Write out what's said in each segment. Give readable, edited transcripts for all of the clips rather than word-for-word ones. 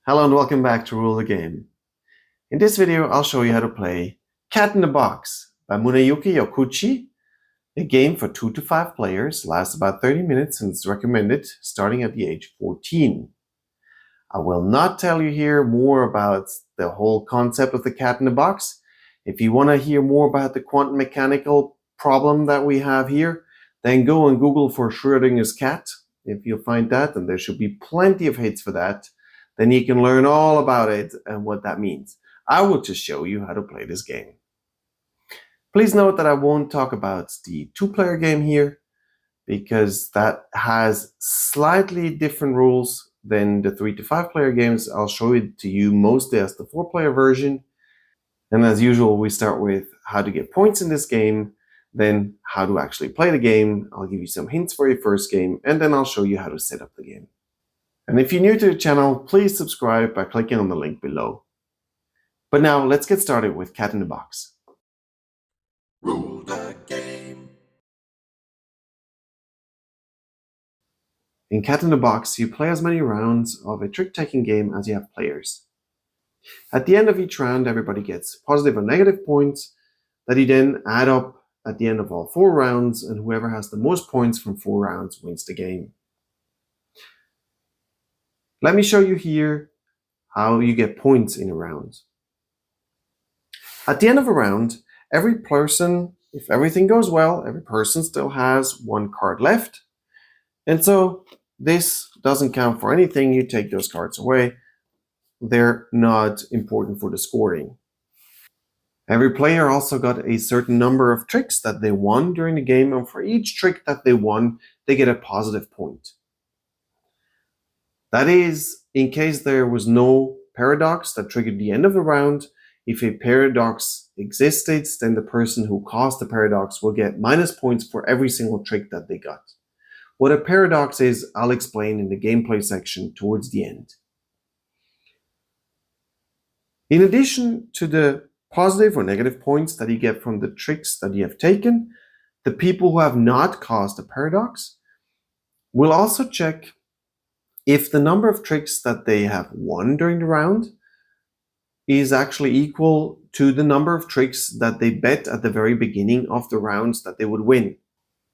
Hello and welcome back to Rule the Game. In this video, I'll show you how to play Cat in the Box by Muneyuki Yokouchi, a game for 2 to 5 players, lasts about 30 minutes and is recommended starting at the age 14. I will not tell you here more about the whole concept of the cat in the box. If you want to hear more about the quantum mechanical problem that we have here, then go and Google for Schrödinger's cat. If you find that, and there should be plenty of hits for that, then you can learn all about it and what that means. I will just show you how to play this game. Please note that I won't talk about the 2-player game here, because that has slightly different rules than the 3 to 5-player games. I'll show it to you mostly as the 4-player version. And as usual, we start with how to get points in this game, then how to actually play the game. I'll give you some hints for your first game, and then I'll show you how to set up the game. And if you're new to the channel, please subscribe by clicking on the link below. But now let's get started with Cat in the Box. Rule the game. In Cat in the Box, you play as many rounds of a trick-taking game as you have players. At the end of each round, everybody gets positive or negative points that you then add up at the end of all 4 rounds, and whoever has the most points from 4 rounds wins the game. Let me show you here how you get points in a round. At the end of a round, every person, if everything goes well, every person still has 1 card left. And so this doesn't count for anything. You take those cards away. They're not important for the scoring. Every player also got a certain number of tricks that they won during the game, and for each trick that they won, they get a positive point. That is, in case there was no paradox that triggered the end of the round. If a paradox existed, then the person who caused the paradox will get minus points for every single trick that they got. What a paradox is, I'll explain in the gameplay section towards the end. In addition to the positive or negative points that you get from the tricks that you have taken, the people who have not caused a paradox will also check if the number of tricks that they have won during the round is actually equal to the number of tricks that they bet at the very beginning of the rounds that they would win.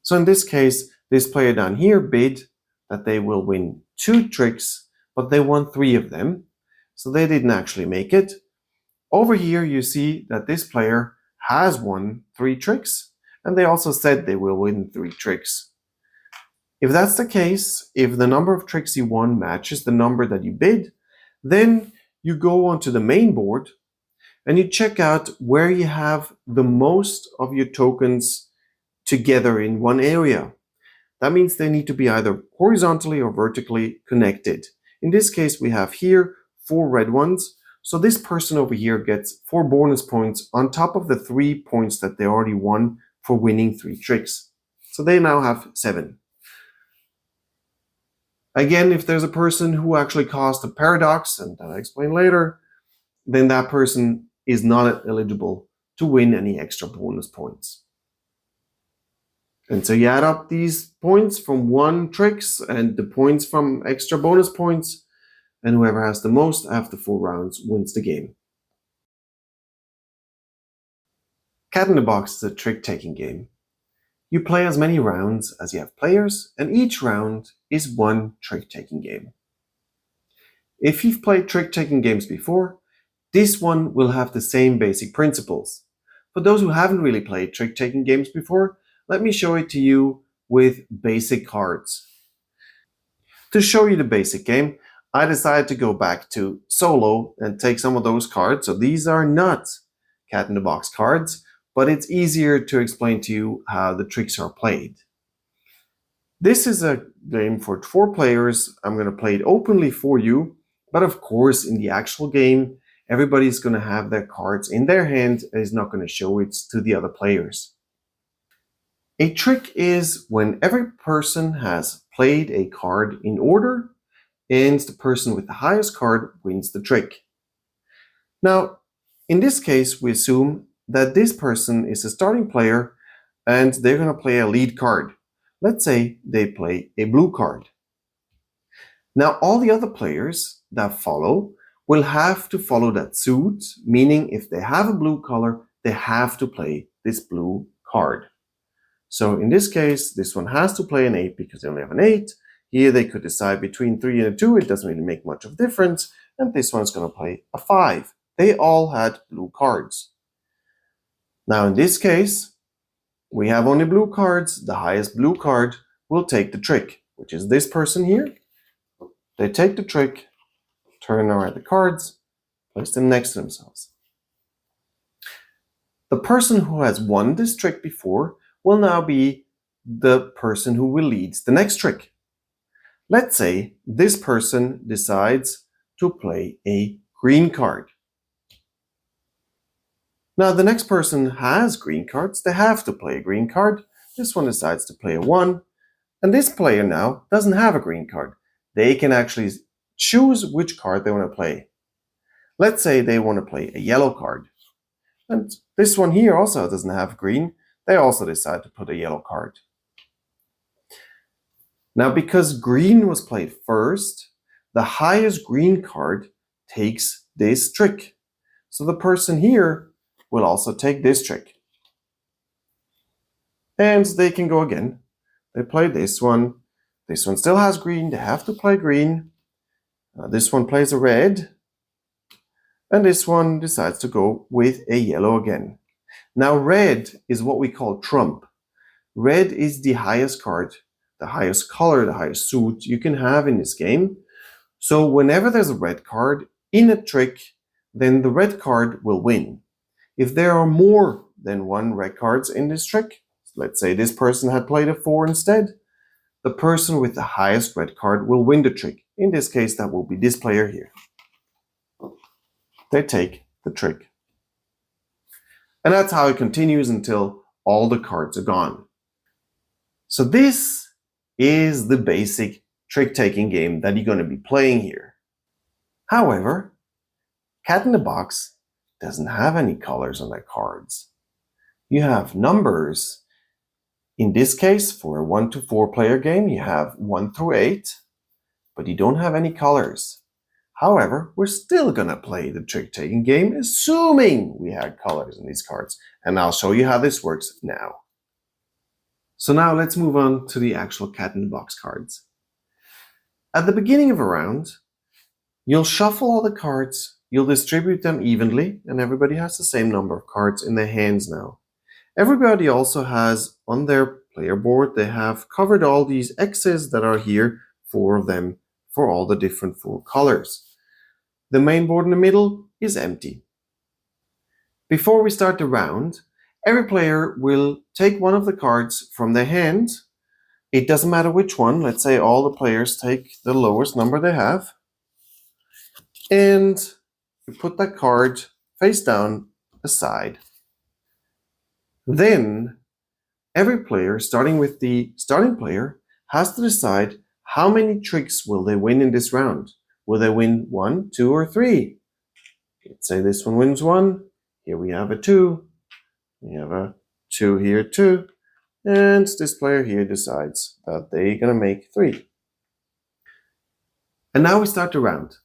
So in this case, this player down here bid that they will win 2 tricks, but they won 3 of them, so they didn't actually make it. Over here, you see that this player has won 3 tricks, and they also said they will win 3 tricks. If that's the case, if the number of tricks you won matches the number that you bid, then you go onto the main board and you check out where you have the most of your tokens together in one area. That means they need to be either horizontally or vertically connected. In this case, we have here 4 red ones. So this person over here gets 4 bonus points on top of the 3 points that they already won for winning 3 tricks. So they now have 7. Again, if there's a person who actually caused a paradox, and that I'll explain later, then that person is not eligible to win any extra bonus points. And so you add up these points from 1 tricks and the points from extra bonus points, and whoever has the most after 4 rounds wins the game. Cat in the Box is a trick-taking game. You play as many rounds as you have players, and each round is 1 trick-taking game. If you've played trick-taking games before, this one will have the same basic principles. For those who haven't really played trick-taking games before, let me show it to you with basic cards. To show you the basic game, I decided to go back to solo and take some of those cards. So these are not Cat in the Box cards, but it's easier to explain to you how the tricks are played. This is a game for 4 players. I'm going to play it openly for you, but of course in the actual game, everybody's going to have their cards in their hand and is not going to show it to the other players. A trick is when every person has played a card in order, and the person with the highest card wins the trick. Now, in this case, we assume that this person is a starting player and they're going to play a lead card. Let's say they play a blue card. Now all the other players that follow will have to follow that suit, meaning if they have a blue color, they have to play this blue card. So in this case, this one has to play an 8 because they only have an 8. Here they could decide between 3 and a 2. It doesn't really make much of a difference. And this one's going to play a 5. They all had blue cards. Now in this case, we have only blue cards. The highest blue card will take the trick, which is this person here. They take the trick, turn around the cards, place them next to themselves. The person who has won this trick before will now be the person who will lead the next trick. Let's say this person decides to play a green card. Now the next person has green cards. They have to play a green card. This one decides to play a 1. And this player now doesn't have a green card. They can actually choose which card they want to play. Let's say they want to play a yellow card. And this one here also doesn't have green. They also decide to put a yellow card. Now, because green was played first, the highest green card takes this trick. So the person here will also take this trick. And they can go again. They play this one. This one still has green. They have to play green. This one plays a red. And this one decides to go with a yellow again. Now red is what we call trump. Red is the highest card, the highest color, the highest suit you can have in this game. So whenever there's a red card in a trick, then the red card will win. If there are more than one red cards in this trick, let's say this person had played a 4 instead, the person with the highest red card will win the trick. In this case, that will be this player here. They take the trick. And that's how it continues until all the cards are gone. So this is the basic trick-taking game that you're going to be playing here. However, Cat in the Box doesn't have any colors on their cards. You have numbers. In this case, for a 1 to 4 player game, you have 1 through 8, but you don't have any colors. However, we're still going to play the trick-taking game, assuming we had colors in these cards. And I'll show you how this works now. So now let's move on to the actual Cat in the Box cards. At the beginning of a round, you'll shuffle all the cards, you'll distribute them evenly, and everybody has the same number of cards in their hands now. Everybody also has on their player board, they have covered all these X's that are here, 4 of them, for all the different 4 colors. The main board in the middle is empty. Before we start the round, every player will take one of the cards from their hand. It doesn't matter which one. Let's say all the players take the lowest number they have. And you put that card face down aside. Then every player, starting with the starting player, has to decide how many tricks will they win in this round. Will they win 1, 2, or 3? Let's say this one wins 1. Here we have a 2. We have a 2 here too. And this player here decides that they're going to make 3. And now we start the round.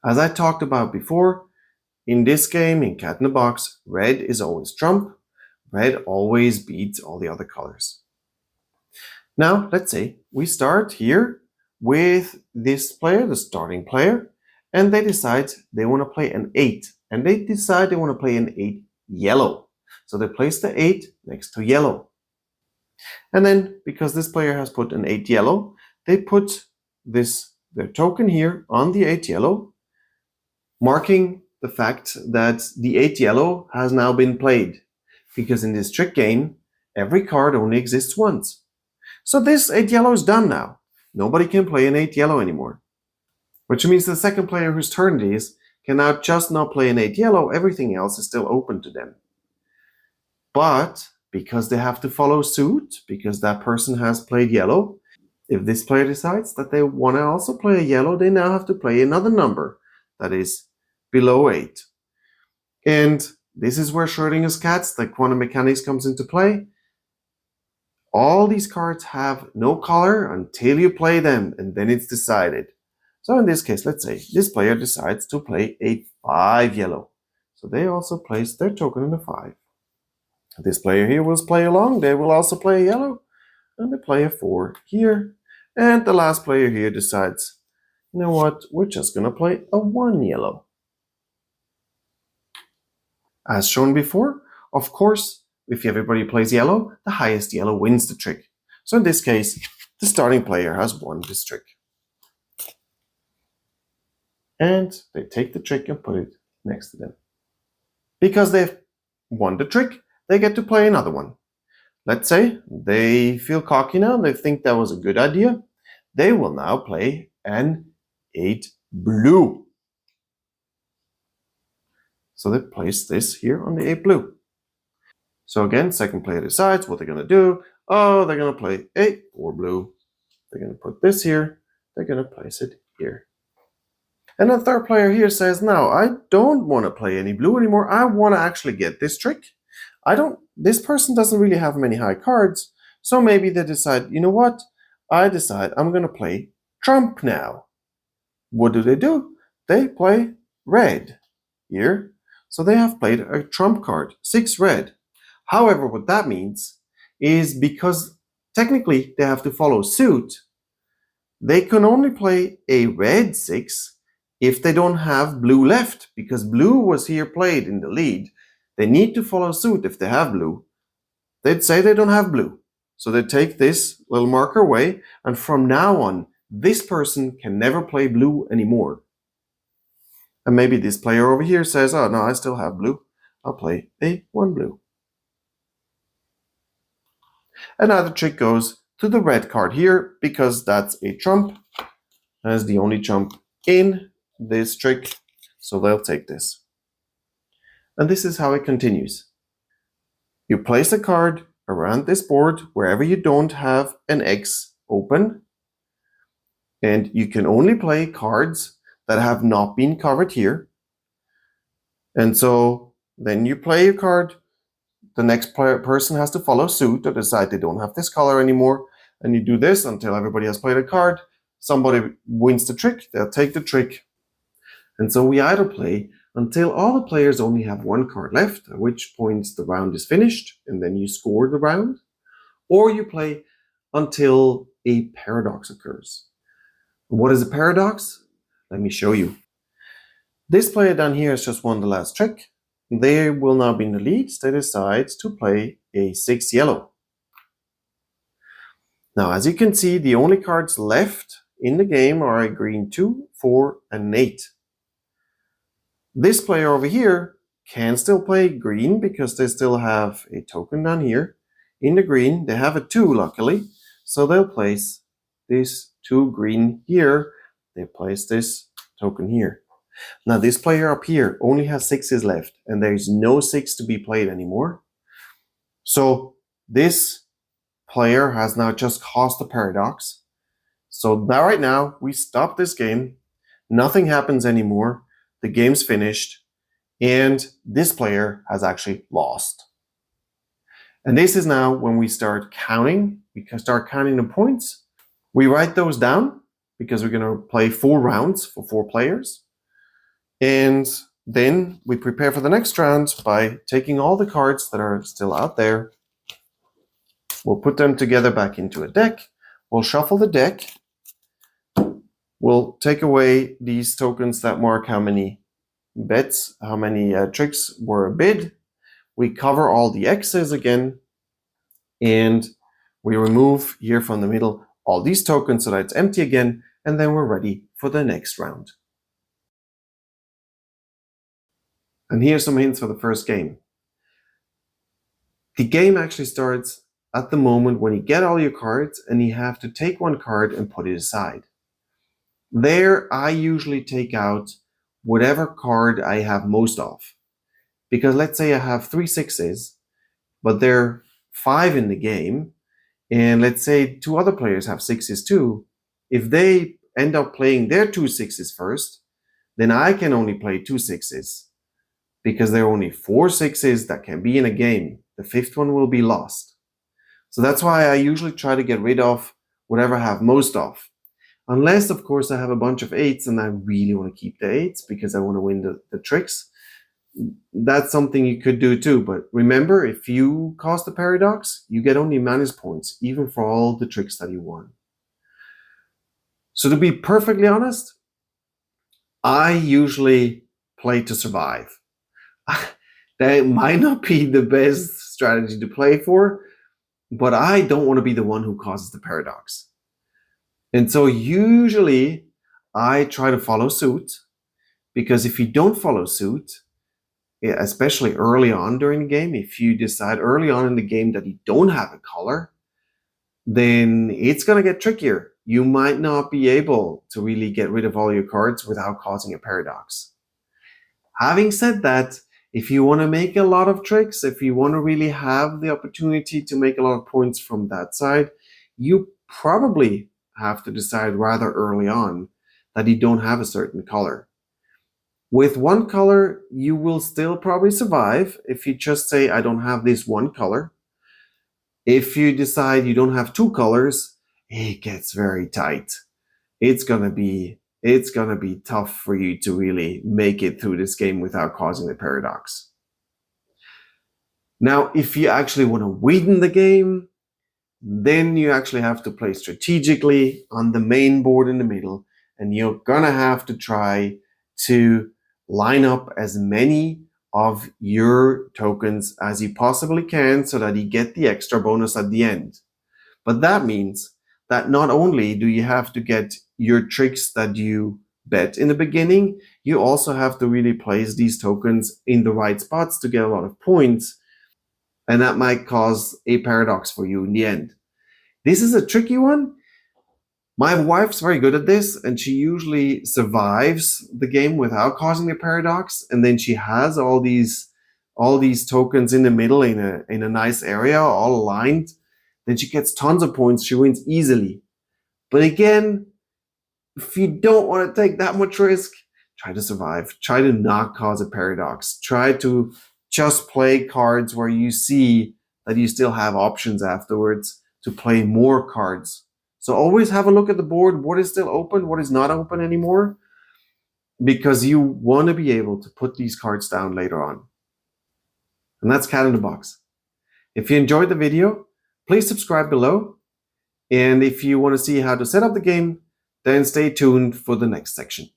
As I talked about before, in this game, in Cat in the Box, red is always trump. Red always beats all the other colors. Now, let's say we start here with this player, the starting player, and they decide they want to play an 8. And they decide they want to play an 8 yellow. So they place the 8 next to yellow. And then, because this player has put an 8 yellow, they put their token here on the 8 yellow, marking the fact that the 8 yellow has now been played. Because in this trick game, every card only exists once. So this 8 yellow is done now. Nobody can play an 8 yellow anymore. Which means the second player whose turn it is can now just not play an 8 yellow. Everything else is still open to them. But because they have to follow suit, because that person has played yellow, if this player decides that they want to also play a yellow, they now have to play another number that is below 8. And this is where Schrödinger's cats, the quantum mechanics, comes into play. All these cards have no color until you play them, and then it's decided. So in this case, let's say this player decides to play a 5 yellow. So they also place their token in a 5. This player here will play along. They will also play a yellow. And they play a 4 here. And the last player here decides, you know what, we're just going to play a 1 yellow. As shown before, of course, if everybody plays yellow, the highest yellow wins the trick. So in this case, the starting player has won this trick. And they take the trick and put it next to them. Because they've won the trick, they get to play another one. Let's say they feel cocky now, they think that was a good idea. They will now play an 8 blue. So they place this here on the 8 blue. So again, second player decides what they're going to do. Oh, they're going to play a 4 blue. They're going to put this here. They're going to place it here. And the third player here says, no, I don't want to play any blue anymore. I want to actually get this trick. This person doesn't really have many high cards. So maybe they decide, you know what? I decide I'm going to play trump now. What do? They play red here. So they have played a trump card, 6 red. However, what that means is because technically they have to follow suit, they can only play a red 6 if they don't have blue left, because blue was here played in the lead. They need to follow suit if they have blue. They'd say they don't have blue. So they take this little marker away, and from now on, this person can never play blue anymore. And maybe this player over here says, oh no, I still have blue. I'll play a 1 blue. Another trick goes to the red card here, because that's a trump. That's the only trump in this trick. So they'll take this. And this is how it continues. You place a card around this board wherever you don't have an X open. And you can only play cards that have not been covered here. And so then you play a card. The next person has to follow suit or decide they don't have this color anymore. And you do this until everybody has played a card. Somebody wins the trick, they'll take the trick. And so we either play until all the players only have 1 card left, at which point the round is finished, and then you score the round. Or you play until a paradox occurs. What is a paradox? Let me show you. This player down here has just won the last trick. They will now be in the lead. They decide to play a 6 yellow. Now, as you can see, the only cards left in the game are a green 2, 4, and 8. This player over here can still play green because they still have a token down here. In the green, they have a 2, luckily. So they'll place this 2 green here. They place this token here. Now this player up here only has 6s left, and there is no 6 to be played anymore. So this player has now just caused a paradox. So now right now we stop this game. Nothing happens anymore. The game's finished, and this player has actually lost. And this is now when we start counting. We can start counting the points. We write those down because we're going to play 4 rounds for 4 players. And then we prepare for the next round by taking all the cards that are still out there. We'll put them together back into a deck. We'll shuffle the deck. We'll take away these tokens that mark how many bets, how many tricks were a bid. We cover all the X's again. And we remove here from the middle all these tokens so that it's empty again. And then we're ready for the next round. And here's some hints for the first game. The game actually starts at the moment when you get all your cards and you have to take 1 card and put it aside. There, I usually take out whatever card I have most of. Because let's say I have 3 6s, but there are 5 in the game, and let's say 2 other players have 6s too. If they end up playing their 2 6s first, then I can only play 2 6s. Because there are only 4 6s that can be in a game. The 5th one will be lost. So that's why I usually try to get rid of whatever I have most of. Unless, of course, I have a bunch of 8s and I really want to keep the 8s because I want to win the tricks. That's something you could do too. But remember, if you cost a paradox, you get only minus points, even for all the tricks that you won. So to be perfectly honest, I usually play to survive. That might not be the best strategy to play for, but I don't want to be the one who causes the paradox. And so usually I try to follow suit, because if you don't follow suit, especially early on during the game, if you decide early on in the game that you don't have a color, then it's going to get trickier. You might not be able to really get rid of all your cards without causing a paradox. Having said that, if you want to make a lot of tricks, if you want to really have the opportunity to make a lot of points from that side, you probably have to decide rather early on that you don't have a certain color. With one color, you will still probably survive if you just say, I don't have this one color. If you decide you don't have two colors, it gets very tight. It's gonna be tough for you to really make it through this game without causing the paradox. Now, if you actually want to win the game, then you actually have to play strategically on the main board in the middle, and you're gonna have to try to line up as many of your tokens as you possibly can so that you get the extra bonus at the end. But that means that not only do you have to get your tricks that you bet in the beginning, you also have to really place these tokens in the right spots to get a lot of points, and that might cause a paradox for you in the end. This is a tricky one. My wife's very good at this, and she usually survives the game without causing a paradox, and then she has all these tokens in the middle in a nice area, all aligned. Then she gets tons of points. She wins easily. But again, if you don't want to take that much risk, try to survive. Try to not cause a paradox. Try to just play cards where you see that you still have options afterwards to play more cards. So always have a look at the board. What is still open? What is not open anymore? Because you want to be able to put these cards down later on. And that's Cat in the Box. If you enjoyed the video, please subscribe below. And if you want to see how to set up the game, then stay tuned for the next section.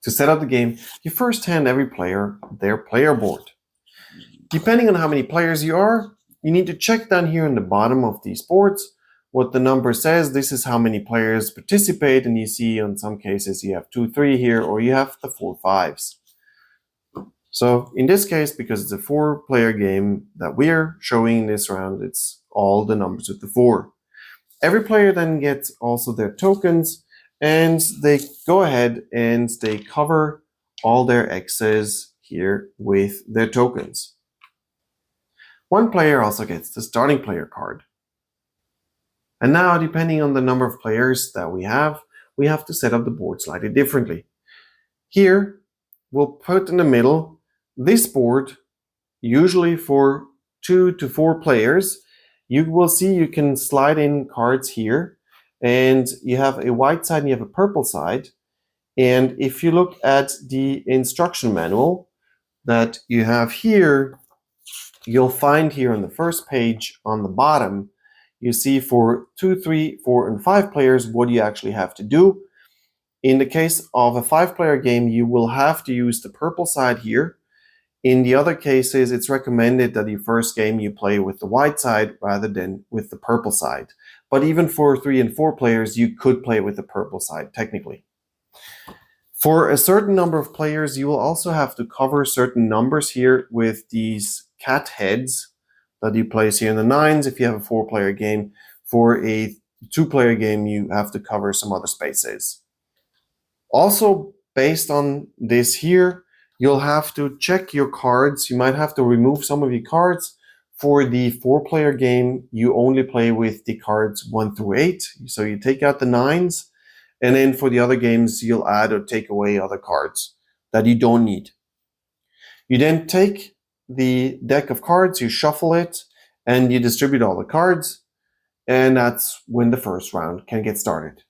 To set up the game, you first hand every player their player board. Depending on how many players you are, you need to check down here in the bottom of these boards what the number says. This is how many players participate, and you see in some cases you have 2, 3 here, or you have the 4, 5s. So in this case, because it's a 4-player game that we're showing this round, it's all the numbers with the 4. Every player then gets also their tokens, and they go ahead and they cover all their X's here with their tokens. One player also gets the starting player card. And now, depending on the number of players that we have to set up the board slightly differently. Here, we'll put in the middle this board, usually for 2 to 4 players. You will see you can slide in cards here, and you have a white side and you have a purple side. And if you look at the instruction manual that you have here, you'll find here on the first page on the bottom, you see for 2, 3, 4, and 5 players what you actually have to do. In the case of a 5-player game, you will have to use the purple side here. In the other cases, it's recommended that your first game you play with the white side rather than with the purple side. But even for 3 and 4 players, you could play with the purple side technically. For a certain number of players, you will also have to cover certain numbers here with these cat heads that you place here in the 9s if you have a 4-player game. For a 2-player game, you have to cover some other spaces. Also, based on this here, you'll have to check your cards. You might have to remove some of your cards. For the 4-player game, you only play with the cards 1 through 8. So you take out the 9s. And then for the other games, you'll add or take away other cards that you don't need. You then take the deck of cards, you shuffle it, and you distribute all the cards. and that's when the first round can get started.